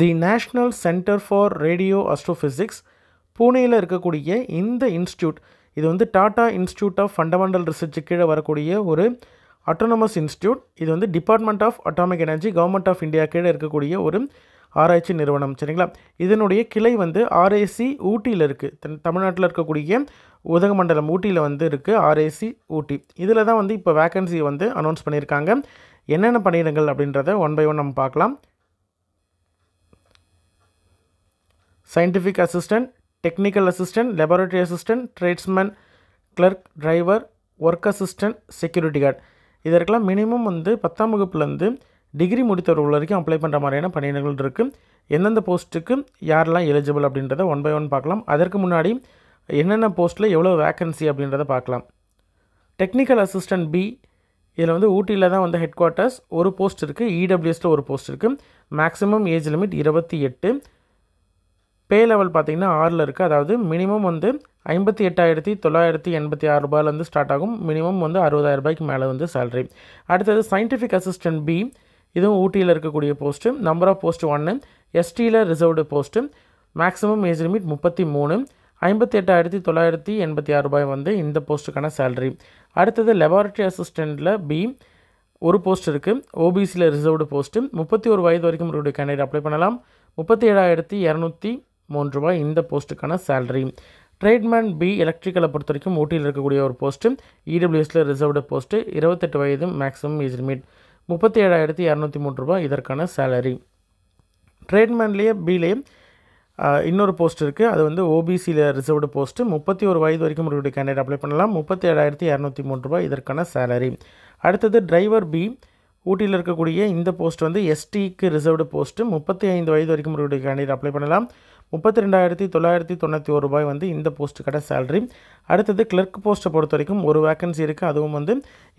The national centre for radio astrophysics பூனேயில் இருக்கக்கூடிய இந்த இன்ஸ்டியூட், இது வந்து Tata institute of fundamental research கீழே வரக்கூடிய ஒரு அட்டானமஸ் இன்ஸ்டியூட். இது வந்து department of atomic energy, government of India கீழே இருக்கக்கூடிய ஒரு ஆராய்ச்சி நிறுவனம். சரிங்களா? இதனுடைய கிளை வந்து ஆர்ஏசி ஊட்டியில் இருக்குது. தமிழ்நாட்டில் இருக்கக்கூடிய உதகமண்டலம் ஊட்டியில் வந்து இருக்குது ஆர்ஏசி ஊட்டி. இதில் தான் வந்து இப்போ வேக்கன்சி வந்து அனௌன்ஸ் பண்ணியிருக்காங்க. என்னென்ன பணியிடங்கள் அப்படின்றத ஒன் பை ஒன் நம்ம பார்க்கலாம். Scientific assistant, technical assistant, laboratory assistant, tradesman, clerk, driver, work assistant, security guard. இதற்கெல்லாம் மினிமம் வந்து 10ஆம் வகுப்புலேருந்து டிகிரி முடித்தவர்கள் வரைக்கும் அப்ளை பண்ணுற மாதிரியான பணியிடங்கள் இருக்குது. எந்தெந்த போஸ்ட்டுக்கு யாரெல்லாம் எலிஜிபிள் அப்படின்றத ஒன் பை ஒன் பார்க்கலாம். அதற்கு முன்னாடி என்னென்ன போஸ்ட்டில் எவ்வளோ வேக்கன்சி அப்படின்றத பார்க்கலாம். டெக்னிக்கல் அசிஸ்டன்ட் பி, இதில் வந்து ஊட்டியில் தான் வந்து ஹெட் குவார்ட்டர்ஸ். ஒரு போஸ்ட் இருக்குது. இடபிள்யூஎஸில் ஒரு போஸ்ட் இருக்குது. Maximum age limit 28. பே லெவல் பார்த்திங்கன்னா 6ல் இருக்குது. அதாவது மினிமம் வந்து 58,986 ரூபாயிலேருந்து ஸ்டார்ட் ஆகும். மினிமம் வந்து 60,000 ரூபாய்க்கு மேலே வந்து சேலரி. அடுத்தது சயின்டிஃபிக் அசிஸ்டன்ட் பி, இதுவும் ஊட்டியில் இருக்கக்கூடிய போஸ்ட்டு. Number of post 1. எஸ்டியில் reserved post. Maximum age limit 33. 58,986 ரூபாய் வந்து இந்த போஸ்ட்டுக்கான சேலரி. அடுத்தது லெபார்டரி அசிஸ்டண்ட்டில் பி, ஒரு போஸ்ட் இருக்குது. ஓபிசியில் ரிசர்வ்டு போஸ்ட்டு. 31 வயது வரைக்கும் இருக்கக்கூடிய கேண்டிடேட் அப்ளை பண்ணலாம். 37,203 ரூபாய் இந்த போஸ்ட்டுக்கான சேலரி. ட்ரேட்மேன் பி, எலக்ட்ரிக்கலை பொறுத்த வரைக்கும் ஊட்டியில் இருக்கக்கூடிய ஒரு போஸ்ட்டு. இடபிள்யூஎஸில் reserved post. 28 வயது மேக்ஸிமம் ஏஜ் லிமிட். 37,203 ரூபாய் இதற்கான சேலரி. ட்ரேட்மேன்லேயே பிலேயே இன்னொரு போஸ்ட் இருக்குது. அது வந்து ஓபிசியில் ரிசர்வ்டு போஸ்ட்டு. 31 வயது வரைக்கும் இருக்கக்கூடிய கேண்டிடேட் அப்ளை பண்ணலாம். 37,203 ரூபாய் இதற்கான சேலரி. அடுத்தது டிரைவர் பி, ஊட்டியில் இருக்கக்கூடிய இந்த போஸ்ட் வந்து எஸ்டிக்கு ரிசர்வ்டு போஸ்ட்டு. 35 வயது வரைக்கும் இருக்கக்கூடிய கேண்டிடேட் அப்ளை பண்ணலாம். 32,991 ரூபாய் வந்து இந்த போஸ்ட்டுக்கான சேலரி. அடுத்தது கிளர்க் போஸ்ட்டை பொறுத்த வரைக்கும் ஒரு வேக்கன்சி இருக்குது. அதுவும் வந்து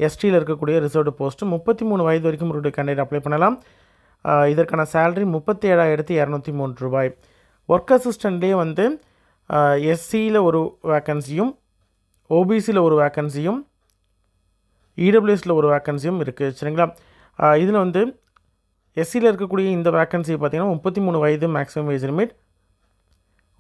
எஸ்டியில் இருக்கக்கூடிய ரிசர்வ்டு போஸ்ட்டு. 33 வயது வரைக்கும் இருக்கக்கூடிய கேண்டிடேட் அப்ளை பண்ணலாம். இதற்கான சேலரி 37,203 ரூபாய். ஒர்க் அசிஸ்டண்ட்லேயே வந்து எஸ்சியில் ஒரு வேக்கன்சியும், ஓபிசியில் ஒரு வேக்கன்சியும், இடபிள்யூஎஸில் ஒரு வேக்கன்சியும் இருக்குது. சரிங்களா? இதில் வந்து எஸ்சியில் இருக்கக்கூடிய இந்த வேக்கன்சி பார்த்திங்கன்னா 33 வயது மேக்ஸிமம் ஏஜ் லிமிட்.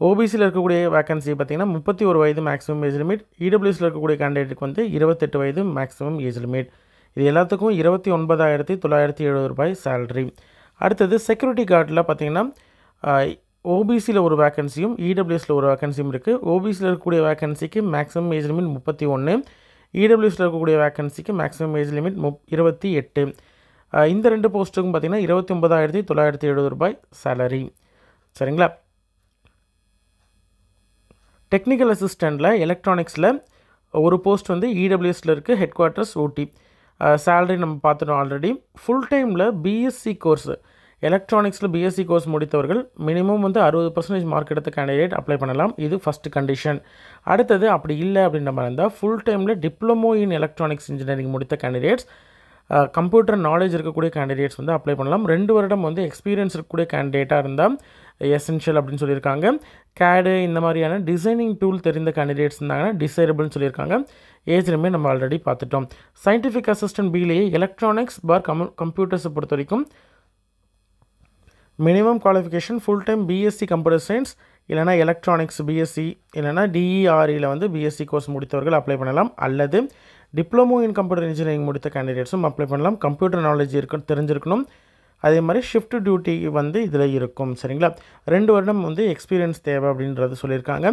ஓபிசியில் இருக்கக்கூடிய வேக்கன்சி பார்த்திங்கன்னா 31 வயது மேக்ஸிமம் ஏஜ் லிமிட். இடபிள்யூஎஸில் இருக்கக்கூடிய கேண்டிடேட்டுக்கு வந்து 28 வயது மேக்ஸிமம் ஏஜ் லிமிட். இது எல்லாத்துக்கும் 29,970 ரூபாய் சேலரி. அடுத்தது செக்யூரிட்டி கார்டில் பார்த்திங்கன்னா ஓபிசியில் ஒரு வேக்கன்சியும், இடபிள்யூஎஸில் ஒரு வேக்கன்சியும் இருக்குது. ஓபிசியில் இருக்கக்கூடிய வேக்கன்சிக்கு மேக்ஸிமம் ஏஜ் லிமிட் 31. இடபிள்யூஎஸில் இருக்கக்கூடிய வேக்கன்சிக்கு மேக்ஸிமம் ஏஜ் லிமிட் 28. இந்த ரெண்டு போஸ்ட்டுக்கும் பார்த்திங்கன்னா 29,970 ரூபாய் சேலரி. சரிங்களா? டெக்னிக்கல் அசிஸ்டண்ட்டில் எலக்ட்ரானிக்ஸில் ஒரு போஸ்ட் வந்து இடபிள்யூஎஸில் இருக்குது. ஹெட் குவார்ட்டர்ஸ் ஊட்டி. சேலரி நம்ம பார்த்துட்டோம் ஆல்ரெடி. ஃபுல் டைமில் பிஎஸ்சி கோர்ஸ், எலக்ட்ரானிக்ஸில் பிஎஸ்சி கோர்ஸ் முடித்தவர்கள் மினிமம் வந்து 60% மார்க் எடுத்த கேண்டிடேட் அப்ளை பண்ணலாம். இது ஃபஸ்ட்டு கண்டிஷன். அடுத்தது அப்படி இல்லை அப்படின்ற மாதிரி இருந்தால் ஃபுல் டைமில் டிப்ளமோ இன் எலக்ட்ரானிக்ஸ் இன்ஜினியரிங் முடித்த கேண்டிடேட்ஸ், கம்ப்யூட்டர் நாலேஜ் இருக்கக்கூடிய கேண்டிடேட்ஸ் வந்து அப்ளை பண்ணலாம். 2 வருடம் வந்து எக்ஸ்பீரியன்ஸ் இருக்கக்கூடிய கேண்டிடேட்டாக இருந்தால் எசென்ஷியல் அப்படின்னு சொல்லியிருக்காங்க. கேடு இந்த மாதிரியான டிசைனிங் டூல் தெரிந்த கேண்டிடேட்ஸ் இருந்தாங்கன்னா டிசைரபிள்னு சொல்லியிருக்காங்க. ஏஜ் லிமிட் நம்ம ஆல்ரெடி பார்த்துட்டோம். சயின்டிஃபிக் அசிஸ்டன்ட் பிலேயே எலக்ட்ரானிக்ஸ் பார் கம்ப்யூட்டர்ஸை பொறுத்த வரைக்கும் minimum qualification full time BSc computer science, இல்லைனா எலக்ட்ரானிக்ஸ் பிஎஸ்சி, இல்லைனா டிஇஆர்இயில் வந்து பிஎஸ்சி கோர்ஸ் முடித்தவர்கள் அப்ளை பண்ணலாம். அல்லது டிப்ளமோ இன் கம்ப்யூட்டர் இன்ஜினியரிங் முடித்த கேண்டிடேட்ஸும் அப்ளை பண்ணலாம். கம்ப்யூட்டர் நாலேஜ் தெரிஞ்சிருக்கணும். அதே மாதிரி ஷிஃப்ட் டியூட்டி வந்து இதில் இருக்கும். சரிங்களா? 2 வருடம் வந்து எக்ஸ்பீரியன்ஸ் தேவை அப்படின்றது சொல்லியிருக்காங்க.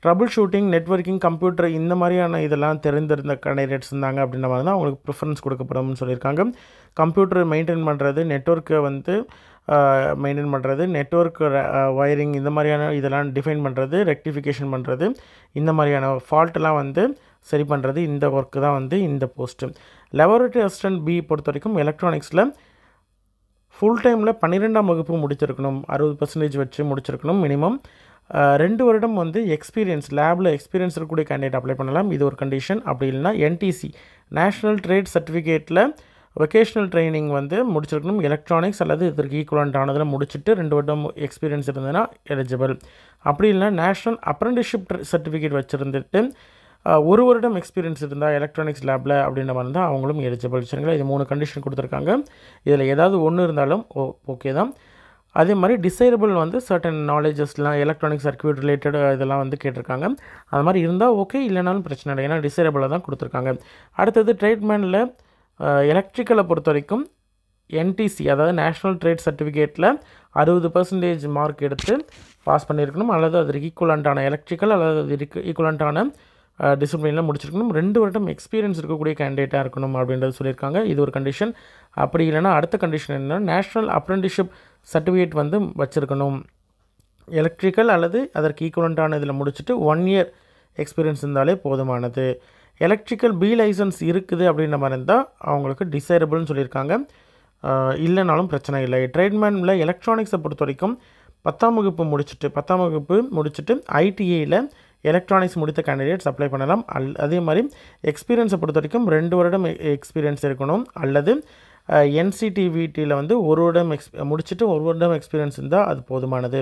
ட்ரபிள் ஷூட்டிங், நெட்வொர்க்கிங், கம்ப்யூட்டர் இந்த மாதிரியான இதெல்லாம் தெரிந்திருந்த கேண்டிடேட்ஸ் இருந்தாங்க அப்படின்ற மாதிரி தான் அவங்களுக்கு ப்ரிஃபரன்ஸ் கொடுக்கப்படும்னு சொல்லியிருக்காங்க. கம்ப்யூட்டர் மெயின்டைன் பண்ணுறது, நெட்வொர்க்கை வந்து மெயின்டைன் பண்ணுறது, நெட்வொர்க் வயரிங் இந்த மாதிரியான இதெல்லாம் டிஃபைன் பண்ணுறது, ரெக்டிஃபிகேஷன் பண்ணுறது, இந்த மாதிரியான ஃபால்ட்டெல்லாம் வந்து சரி பண்ணுறது, இந்த ஒர்க்கு தான் வந்து இந்த போஸ்ட்டு. லெபார்டரி அசிஸ்டன்ட் பி பொறுத்த வரைக்கும் எலக்ட்ரானிக்ஸில் ஃபுல் டைமில் 12ஆம் வகுப்பு முடிச்சிருக்கணும். 60% வச்சு முடிச்சிருக்கணும் மினிமம். 2 வருடம் வந்து எக்ஸ்பீரியன்ஸ், லேபில் எக்ஸ்பீரியன்ஸ் இருக்கக்கூடிய கேண்டிடேட் அப்ளை பண்ணலாம். இது ஒரு கண்டிஷன். அப்படி இல்லைனா என்டிசி, நேஷ்னல் ட்ரேட் சர்டிஃபிகேட்டில் வொகேஷ்னல் ட்ரைனிங் வந்து முடிச்சிருக்கணும். எலக்ட்ரானிக்ஸ் அல்லது இதற்கு ஈக்குவலண்ட் ஆனதில் முடிச்சுட்டு 2 வருடம் எக்ஸ்பீரியன்ஸ் இருந்ததுன்னா எலிஜிபிள். அப்படி இல்லைனா நேஷ்னல் அப்ரெண்டிஸ்ஷிப் சர்டிஃபிகேட் வச்சுருந்துட்டு 1 வருடம் எக்ஸ்பீரியன்ஸ் இருந்தால் எலக்ட்ரானிக்ஸ் லேபில் அப்படின்ற மாதிரி இருந்தால் அவங்களும் எலிஜிபிள். சரிங்களா? இது 3 கண்டிஷன் கொடுத்துருக்காங்க. இதில் ஏதாவது ஒன்று இருந்தாலும் ஓகே தான். அதே மாதிரி டிசைரபிள் வந்து சர்டன் நாலேஜஸ்லாம் எலக்ட்ரானிக் சர்க்யூட் ரிலேட்டட் இதெல்லாம் வந்து கேட்டிருக்காங்க. அது மாதிரி இருந்தால் ஓகே, இல்லைனாலும் பிரச்சனை இல்லை, ஏன்னா டிசைரபிளாக தான் கொடுத்துருக்காங்க. அடுத்தது ட்ரேட்மேனில் எலக்ட்ரிக்கலை பொறுத்த வரைக்கும் என்டிசி, அதாவது நேஷ்னல் ட்ரேட் சர்டிஃபிகேட்டில் 60% மார்க் எடுத்து பாஸ் பண்ணியிருக்கணும், அல்லது அதற்கு ஈக்குவலண்ட்டான எலக்ட்ரிக்கல் அல்லது அதற்கு ஈக்குவலண்ட்டான டிசிப்ளினில் முடிச்சிருக்கணும். 2 வருடம் எக்ஸ்பீரியன்ஸ் இருக்கக்கூடிய கேண்டிடேட்டாக இருக்கணும் அப்படின்றது சொல்லியிருக்காங்க. இது ஒரு கண்டிஷன். அப்படி இல்லைனா அடுத்த கண்டிஷன் என்னென்னா நேஷ்னல் அப்ரெண்டிஸ்ஷிப் சர்டிஃபிகேட் வந்து வச்சுருக்கணும். எலக்ட்ரிக்கல் அல்லது அதற்கு ஈக்குவலண்ட்டான இதில் முடிச்சுட்டு 1 இயர் எக்ஸ்பீரியன்ஸ் இருந்தாலே போதுமானது. எலக்ட்ரிக்கல் பி லைசன்ஸ் இருக்குது அப்படின்ற மாதிரி இருந்தால் அவங்களுக்கு டிசைரபிள்னு சொல்லியிருக்காங்க. இல்லைனாலும் பிரச்சனை இல்லை. ட்ரேட்மேனில் எலக்ட்ரானிக்ஸை பொறுத்த வரைக்கும் 10ஆம் வகுப்பு முடிச்சுட்டு ஐடிஐயில் எலக்ட்ரானிக்ஸ் முடித்த கேண்டிடேட்ஸ் அப்ளை பண்ணலாம். அதே மாதிரி எக்ஸ்பீரியன்ஸை பொறுத்த வரைக்கும் 2 வருடம் எக்ஸ்பீரியன்ஸ் இருக்கணும், அல்லது என்சிடிவிடியில் வந்து 1 வருடம் முடிச்சுட்டு 1 வருடம் எக்ஸ்பீரியன்ஸ் இருந்தால் அது போதுமானது.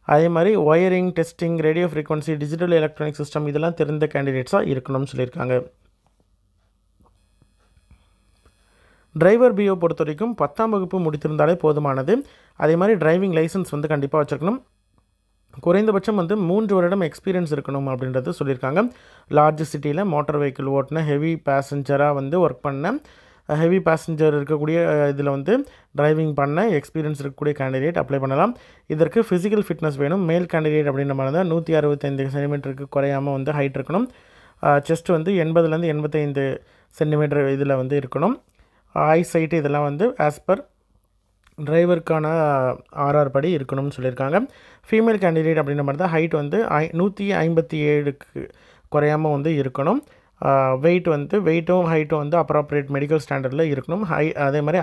அதே மாதிரி wiring, testing, radio frequency, digital electronic system இதெல்லாம் தெரிந்த கேண்டிடேட்ஸாக இருக்கணும்னு சொல்லியிருக்காங்க. டிரைவர் பிஓ பொறுத்த வரைக்கும் 10ஆம் வகுப்பு முடித்திருந்தாலே போதுமானது. அதே மாதிரி டிரைவிங் லைசன்ஸ் வந்து கண்டிப்பாக வச்சுருக்கணும். குறைந்தபட்சம் வந்து 3 வருடம் எக்ஸ்பீரியன்ஸ் இருக்கணும் அப்படின்றது சொல்லியிருக்காங்க. லார்ஜ் சிட்டியில் மோட்டார் வெஹிக்கிள் ஓட்டின ஹெவி பேசஞ்சராக வந்து ஒர்க் பண்ண, ஹெவி பேசஞ்சர் இருக்கக்கூடிய இதில் வந்து டிரைவிங் பண்ண எக்ஸ்பீரியன்ஸ் இருக்கக்கூடிய கேண்டிடேட் அப்ளை பண்ணலாம். இதற்கு ஃபிசிக்கல் ஃபிட்னஸ் வேணும். மேல் கேண்டிடேட் அப்படின்ற மாதிரி தான் 165 சென்டிமீட்டருக்கு குறையாமல் வந்து ஹைட் இருக்கணும். செஸ்ட் வந்து 80லேருந்து 85 சென்டிமீட்டர் இதில் வந்து இருக்கணும். ஐ சைட்டு இதெல்லாம் வந்து ஆஸ் பர் டிரைவருக்கான ஆர்ஆர் படி இருக்கணும்னு சொல்லியிருக்காங்க. ஃபீமேல் கேண்டிடேட் அப்படின்ற மாதிரி தான் ஹைட் வந்து 157க்கு குறையாமல் வந்து இருக்கணும். வெயிட்டும் ஹைட்டும் வந்து அப்ராப்ரியேட் மெடிக்கல் ஸ்டாண்டர்டில் இருக்கணும். அதே மாதிரி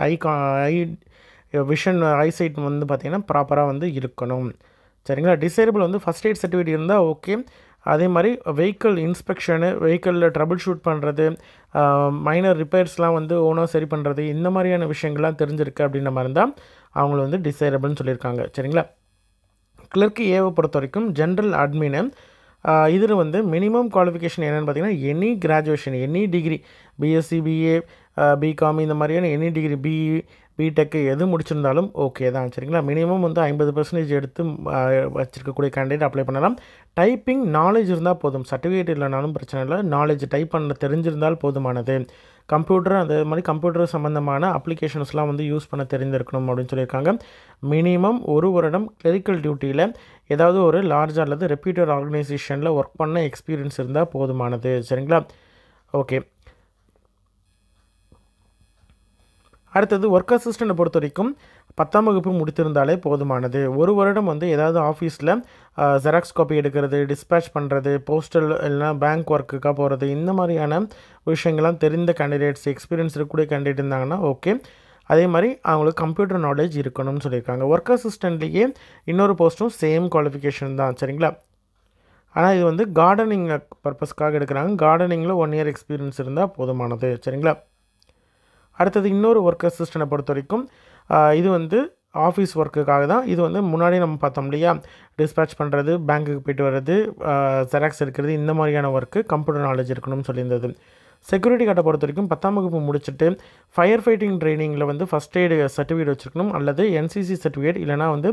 ஐசைட் வந்து பார்த்திங்கன்னா ப்ராப்பராக வந்து இருக்கணும். சரிங்களா. டிசேபிள் வந்து ஃபஸ்ட் எய்ட் சர்டிஃபிகேட் இருந்தால் ஓகே. அதே மாதிரி வெஹிக்கிள் இன்ஸ்பெக்ஷனு, வெஹிக்கிளில் ட்ரபிள் ஷூட் பண்ணுறது, மைனர் ரிப்பேர்ஸ்லாம் வந்து ஓனாக சரி பண்ணுறது, இந்த மாதிரியான விஷயங்கள்லாம் தெரிஞ்சிருக்கு அப்படின்ற மாதிரி இருந்தால் அவங்கள வந்து டிசைரபிள்னு சொல்லியிருக்காங்க. சரிங்களா. கிளர்க்கு ஏவை பொறுத்த வரைக்கும் ஜென்ரல் அட்மினு, இதில் வந்து மினிமம் குவாலிஃபிகேஷன் என்னென்னு பார்த்தீங்கன்னா any graduation, any degree, BSc, BA, BCom இந்த மாதிரியான எனி டிகிரி, பிஇ, பிடெக்கு எது முடிச்சிருந்தாலும் ஓகே தான். சரிங்களா. மினிமம் வந்து 50% எடுத்து வச்சுருக்கக்கூடிய கேண்டிடேட் அப்ளை பண்ணலாம். டைப்பிங் நாலேஜ் இருந்தால் போதும், சர்டிஃபிகேட் இல்லைனாலும் பிரச்சனை இல்லை, நாலேஜ் டைப் பண்ண தெரிஞ்சிருந்தால் போதுமானது. கம்ப்யூட்டர், அதே மாதிரி கம்ப்யூட்டர் சம்மந்தமான அப்ளிகேஷன்ஸ்லாம் வந்து யூஸ் பண்ண தெரிஞ்சிருக்கணும் அப்படின்னு சொல்லியிருக்காங்க. மினிமம் 1 வருடம் கிளரிக்கல் டியூட்டியில் ஏதாவது ஒரு லார்ஜ் அல்லது ரெப்யூட்டட் ஆர்கனைசேஷனில் ஒர்க் பண்ண எக்ஸ்பீரியன்ஸ் இருந்தால் போதுமானது. சரிங்களா. ஓகே. அடுத்தது ஒர்க் அசிஸ்டண்ட்டை பொறுத்த வரைக்கும் 10ஆம் வகுப்பு முடித்திருந்தாலே போதுமானது. 1 வருடம் வந்து ஏதாவது ஆஃபீஸில் ஜெராக்ஸ் காப்பி எடுக்கிறது, டிஸ்பேச் பண்ணுறது, போஸ்டல் இல்லைனா பேங்க் ஒர்க்குக்காக போகிறது, இந்த மாதிரியான விஷயங்கள்லாம் தெரிந்த கேண்டிடேட்ஸ், எக்ஸ்பீரியன்ஸ் இருக்கக்கூடிய கேண்டிடேட் இருந்தாங்கன்னா ஓகே. அதே மாதிரி அவங்களுக்கு கம்ப்யூட்டர் நாலேஜ் இருக்கணும்னு சொல்லியிருக்காங்க. ஒர்க் அசிஸ்டண்ட்லேயே இன்னொரு போஸ்ட்டும் சேம் குவாலிஃபிகேஷன் தான். சரிங்களா. ஆனால் இது வந்து கார்டனிங் பர்பஸ்க்காக எடுக்கிறாங்க. கார்டனிங்கில் 1 இயர் எக்ஸ்பீரியன்ஸ் இருந்தால் போதுமானது. சரிங்களா. அடுத்தது இன்னொரு ஒர்க் அசிஸ்டண்ட்டை பொறுத்த வரைக்கும் இது வந்து ஆஃபீஸ் ஒர்க்குக்காக தான். இது வந்து முன்னாடி நம்ம பார்த்தோம் இல்லையா, டிஸ்பேச் பண்ணுறது, பேங்க்குக்கு போய்ட்டு வர்றது, ஜெராக்ஸ் எடுக்கிறது, இந்த மாதிரியான ஒர்க்கு கம்ப்யூட்டர் நாலேஜ் இருக்கணும்னு சொல்லியிருந்தது. செக்யூரிட்டி கார்டை பொறுத்த வரைக்கும் 10ஆம் வகுப்பு முடிச்சுட்டு ஃபயர் ஃபைட்டிங் ட்ரைனிங்கில் வந்து ஃபஸ்ட் எய்டு சர்டிஃபிகேட் வச்சுருக்கணும், அல்லது என்சிசி சர்டிஃபிகேட், இல்லைனா வந்து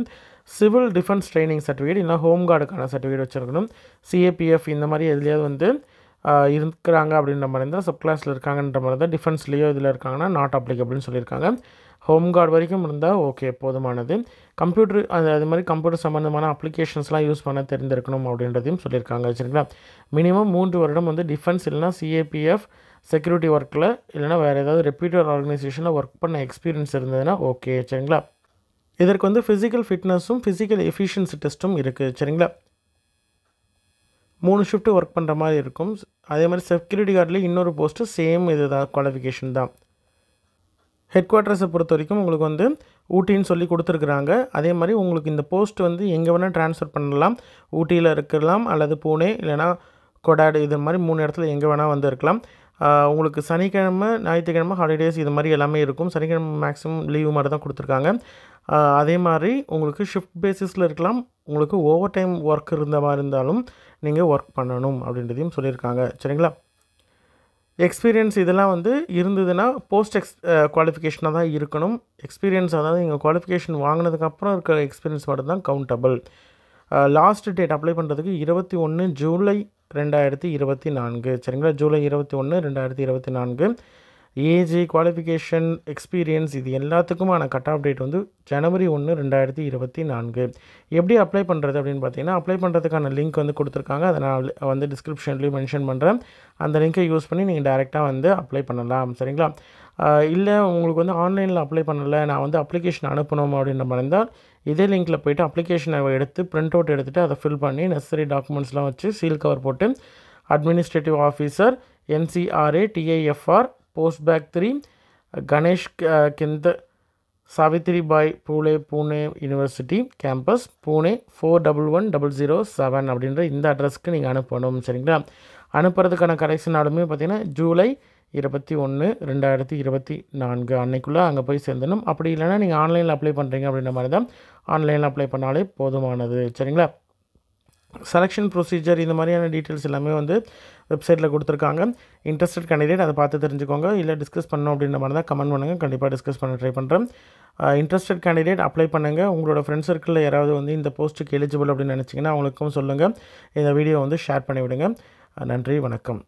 சிவில் டிஃபென்ஸ் ட்ரைனிங் சர்டிஃபிகேட், இல்லைனா ஹோம் கார்டுக்கான சர்டிஃபிகேட் வச்சுருக்கணும். சிஏபிஎஃப் இந்த மாதிரி எதுலையாவது வந்து இருக்கிறாங்க அப்படின்ற மாதிரி இருந்தால், சப் கிளாஸில் இருக்காங்கன்ற மாதிரி தான், டிஃபென்ஸ்லேயோ இதில் இருக்காங்கன்னா நாட் அப்ளிகபிள்னு சொல்லியிருக்காங்க. ஹோம் கார்டு வரைக்கும் இருந்தால் ஓகே, போதுமானது. கம்ப்யூட்டர் அது மாதிரி கம்ப்யூட்டர் சம்மந்தமான அப்ளிகேஷன்ஸ்லாம் யூஸ் பண்ண தெரிந்திருக்கணும் அப்படின்றதையும் சொல்லியிருக்காங்க. சரிங்களா. மினிமம் 3 வருடம் வந்து டிஃபென்ஸ் இல்லைனா சிஏபிஎஃப் செக்யூரிட்டி ஒர்க்கில் இல்லைனா வேறு ஏதாவது ரெப்யூட்டட் ஆர்கனைசேஷனில் ஒர்க் பண்ண எக்ஸ்பீரியன்ஸ் இருந்ததுன்னா ஓகே. சரிங்களா. இதற்கு வந்து ஃபிசிக்கல் ஃபிட்னஸும் ஃபிசிக்கல் எஃபிஷியன்சி டெஸ்ட்டும் இருக்குது. சரிங்களா. 3 ஷிஃப்ட்டு ஒர்க் பண்ணுற மாதிரி இருக்கும். அதே மாதிரி செக்யூரிட்டி கார்ட்லேயும் இன்னொரு போஸ்ட்டு சேம் இது தான், குவாலிஃபிகேஷன் தான். ஹெட் குவார்ட்டர்ஸை பொறுத்த வரைக்கும் உங்களுக்கு வந்து ஊட்டின்னு சொல்லி கொடுத்துருக்குறாங்க. அதே மாதிரி உங்களுக்கு இந்த போஸ்ட் வந்து எங்கே வேணால் ட்ரான்ஸ்ஃபர் பண்ணலாம். ஊட்டியில் இருக்கலாம், அல்லது பூனே, இல்லைனா கொடாடு, இது மாதிரி 3 இடத்துல எங்கே வேணால் வந்து இருக்கலாம். உங்களுக்கு சனிக்கிழமை, ஞாயிற்றுக்கிழமை ஹாலிடேஸ் இது மாதிரி எல்லாமே இருக்கும். சனிக்கிழமை மேக்ஸிமம் லீவு மாதிரி தான் கொடுத்துருக்காங்க. அதே மாதிரி உங்களுக்கு ஷிஃப்ட் பேசிஸில் இருக்கலாம். உங்களுக்கு ஓவர் டைம் ஒர்க் இருந்த மாதிரி இருந்தாலும் நீங்கள் ஒர்க் பண்ணணும் அப்படின்றதையும் சொல்லியிருக்காங்க. சரிங்களா. எக்ஸ்பீரியன்ஸ் இதெல்லாம் வந்து இருந்ததுன்னா போஸ்ட் குவாலிஃபிகேஷனாக தான் இருக்கணும். எக்ஸ்பீரியன்ஸ் அதாவது நீங்கள் குவாலிஃபிகேஷன் வாங்கினதுக்கப்புறம் இருக்கிற எக்ஸ்பீரியன்ஸ் மட்டும் தான் கவுண்டபிள். லாஸ்ட் டேட் அப்ளை பண்ணுறதுக்கு 21 ஜூலை 2024 சரிங்களா. ஜூலை 21 2024. ஏஜ், குவாலிஃபிகேஷன், எக்ஸ்பீரியன்ஸ் இது எல்லாத்துக்குமான கட் ஆஃப் டேட் வந்து ஜனவரி 1 2024. எப்படி அப்ளை பண்ணுறது அப்படின்னு பார்த்தீங்கன்னா, அப்ளை பண்ணுறதுக்கான லிங்க் வந்து கொடுத்துருக்காங்க. அதை நான் வந்து டிஸ்கிரிப்ஷன்லேயும் மென்ஷன் பண்ணுறேன். அந்த லிங்க்கை யூஸ் பண்ணி நீங்கள் டேரெக்டாக வந்து அப்ளை பண்ணலாம் சரிங்களா. இல்லை உங்களுக்கு வந்து ஆன்லைனில் அப்ளை பண்ணலை, நான் வந்து அப்ளிகேஷன் அனுப்பணும் அப்படின்ற மாதிரி இருந்தால் இதே லிங்க்கில் போய்ட்டு அப்ளிகேஷனை எடுத்து பிரிண்ட் அவுட் எடுத்துகிட்டு அதை ஃபில் பண்ணி நெசசரி டாக்குமெண்ட்ஸ்லாம் வச்சு சீல் கவர் போட்டு administrative officer NCRA TIFR post bag 3 Ganeshkhind Savitribai Phule Pune university campus Pune 411007 அப்படின்ற இந்த அட்ரஸ்க்கு நீங்கள் அனுப்பணும் சரிங்களா. அனுப்புறதுக்கான கடைசி நாளுமே பார்த்திங்கன்னா ஜூலை 21 2024 அன்னைக்குள்ளே அங்கே போய் சேர்ந்தணும். அப்படி இல்லைனா நீங்கள் ஆன்லைனில் அப்ளை பண்ணுறீங்க அப்படின்ற மாதிரி தான் ஆன்லைனில் அப்ளை பண்ணாலே போதுமானது சரிங்களா. செலெக்ஷன் ப்ரொசீஜர் இந்த மாதிரியான டீட்டெயில்ஸ் எல்லாமே வந்து வெப்சைட்டில் கொடுத்துருக்காங்க. இன்ட்ரெஸ்டட் கேண்டிடேட் அதை பார்த்து தெரிஞ்சுக்கோங்க. இல்லை டிஸ்கஸ் பண்ணணும் அப்படின்ற மாதிரி தான் கமெண்ட் பண்ணுங்கள், கண்டிப்பாக டிஸ்கஸ் பண்ண ட்ரை பண்ணுறேன். இன்ட்ரெஸ்டட் கேண்டிடேட் அப்ளை பண்ணுங்கள். உங்களோட ஃப்ரெண்ட்ஸ் சர்க்கிளில் யாராவது வந்து இந்த போஸ்ட்டுக்கு எலிஜிபிள் அப்படின்னு நினச்சிங்கன்னா அவங்களுக்கும் சொல்லுங்கள். இந்த வீடியோ வந்து ஷேர் பண்ணிவிடுங்க. நன்றி, வணக்கம்.